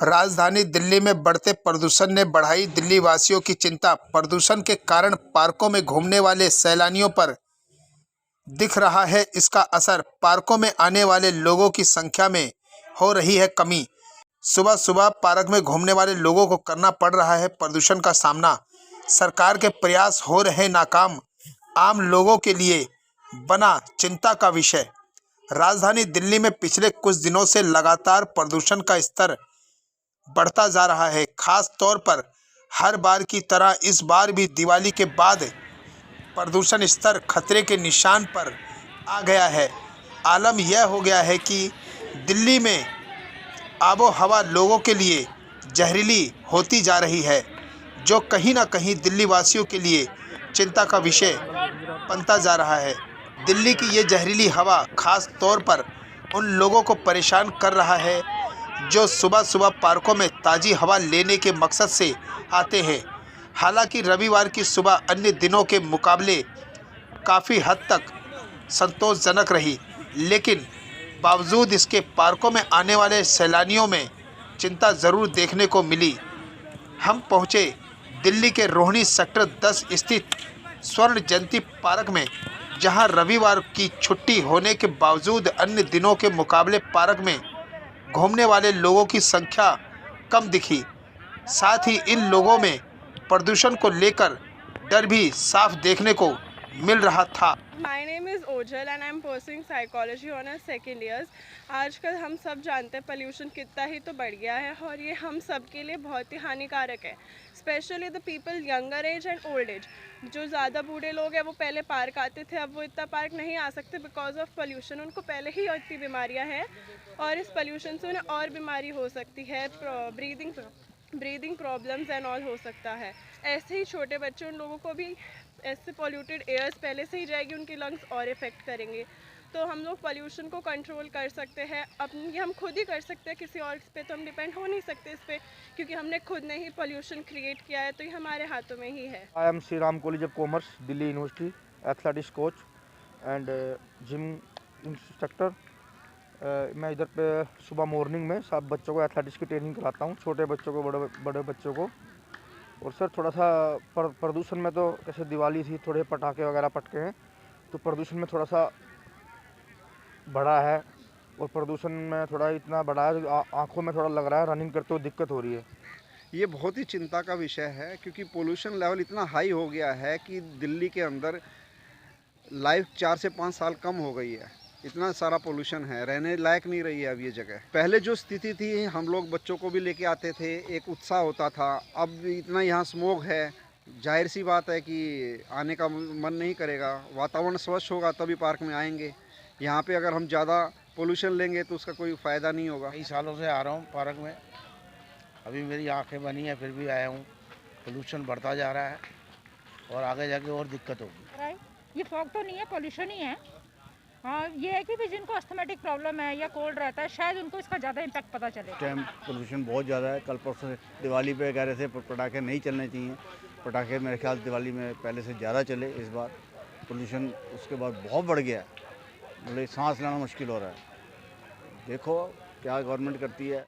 राजधानी दिल्ली में बढ़ते प्रदूषण ने बढ़ाई दिल्ली वासियों की चिंता। प्रदूषण के कारण पार्कों में घूमने वाले सैलानियों पर दिख रहा है इसका असर। पार्कों में आने वाले लोगों की संख्या में हो रही है कमी। सुबह सुबह पार्क में घूमने वाले लोगों को करना पड़ रहा है प्रदूषण का सामना। सरकार के प्रयास हो रहे नाकाम। आम लोगों के लिए बना चिंता का विषय। राजधानी दिल्ली में पिछले कुछ दिनों से लगातार प्रदूषण का स्तर बढ़ता जा रहा है। खास तौर पर हर बार की तरह इस बार भी दिवाली के बाद प्रदूषण स्तर खतरे के निशान पर आ गया है। आलम यह हो गया है कि दिल्ली में आबो हवा लोगों के लिए जहरीली होती जा रही है, जो कहीं ना कहीं दिल्ली वासियों के लिए चिंता का विषय बनता जा रहा है। दिल्ली की ये जहरीली हवा खास तौर पर उन लोगों को परेशान कर रहा है जो सुबह सुबह पार्कों में ताज़ी हवा लेने के मकसद से आते हैं। हालांकि रविवार की सुबह अन्य दिनों के मुकाबले काफ़ी हद तक संतोषजनक रही, लेकिन बावजूद इसके पार्कों में आने वाले सैलानियों में चिंता ज़रूर देखने को मिली। हम पहुँचे दिल्ली के रोहिणी सेक्टर 10 स्थित स्वर्ण जयंती पार्क में, जहां रविवार की छुट्टी होने के बावजूद अन्य दिनों के मुकाबले पार्क में घूमने वाले लोगों की संख्या कम दिखी। साथ ही इन लोगों में प्रदूषण को लेकर डर भी साफ देखने को मिल रहा था। My name is ओझल and I'm pursuing psychology honors second years। आजकल हम सब जानते हैं पोल्यूशन कितना ही तो बढ़ गया है और ये हम सब के लिए बहुत ही हानिकारक है, specially the people younger age and old age. जो ज़्यादा बूढ़े लोग हैं वो पहले पार्क आते थे, अब वो इतना पार्क नहीं आ सकते बिकॉज ऑफ पोल्यूशन। उनको पहले ही इतनी बीमारियाँ हैं और इस पोल्यूशन से उन्हें और बीमारी हो सकती है, ब्रीदिंग प्रॉब्लम्स एंड ऑल हो सकता है। ऐसे ही छोटे बच्चे, उन लोगों को भी ऐसे पॉल्यूटेड एयर्स पहले से ही जाएगी, उनके लंग्स और इफ़ेक्ट करेंगे। तो हम लोग पोल्यूशन को कंट्रोल कर सकते हैं, अपनी हम खुद ही कर सकते हैं, किसी और पे तो हम डिपेंड हो नहीं सकते इस पे, क्योंकि हमने खुद ने ही पोल्यूशन क्रिएट किया है, तो ये हमारे हाथों में ही है। I am Shri Ram college of commerce, Delhi university, athletics coach and gym instructor. मैं इधर पे सुबह मॉर्निंग में सब बच्चों को एथलेटिक्स की ट्रेनिंग कराता हूँ, छोटे बच्चों को, बड़े बच्चों को। और सर थोड़ा सा प्रदूषण में तो जैसे दिवाली थी, थोड़े पटाखे वगैरह पटके हैं, तो प्रदूषण में थोड़ा सा बढ़ा है। और प्रदूषण में थोड़ा इतना बढ़ा है, आँखों में थोड़ा लग रहा है, रनिंग करते हुए दिक्कत हो रही है। ये बहुत ही चिंता का विषय है, क्योंकि पोल्यूशन लेवल इतना हाई हो गया है कि दिल्ली के अंदर लाइफ 4 से 5 साल कम हो गई है। इतना सारा पोल्यूशन है, रहने लायक नहीं रही है अब ये जगह। पहले जो स्थिति थी, हम लोग बच्चों को भी लेके आते थे, एक उत्साह होता था। अब इतना यहाँ स्मोक है, जाहिर सी बात है कि आने का मन नहीं करेगा। वातावरण स्वच्छ होगा तभी पार्क में आएंगे। यहाँ पे अगर हम ज़्यादा पोल्यूशन लेंगे तो उसका कोई फ़ायदा नहीं होगा। कई सालों से आ रहा हूँ पार्क में, अभी मेरी आंखें बनी है फिर भी आया हूँ। पोल्यूशन बढ़ता जा रहा है और आगे जाके और दिक्कत होगी। ये फॉग तो नहीं है, पोल्यूशन ही है। हाँ, ये है कि भी जिनको अस्थमेटिक प्रॉब्लम है या कोल्ड रहता है, शायद उनको इसका ज़्यादा इम्पैक्ट पता चले। टाइम पोल्यूशन बहुत ज़्यादा है। कल परसों से दिवाली पे कह रहे थे पटाखे नहीं चलने चाहिए। पटाखे मेरे ख्याल दिवाली में पहले से ज़्यादा चले। इस बार पोल्यूशन उसके बाद बहुत बढ़ गया है, मतलब सांस लेना मुश्किल हो रहा है। देखो क्या गवर्नमेंट करती है।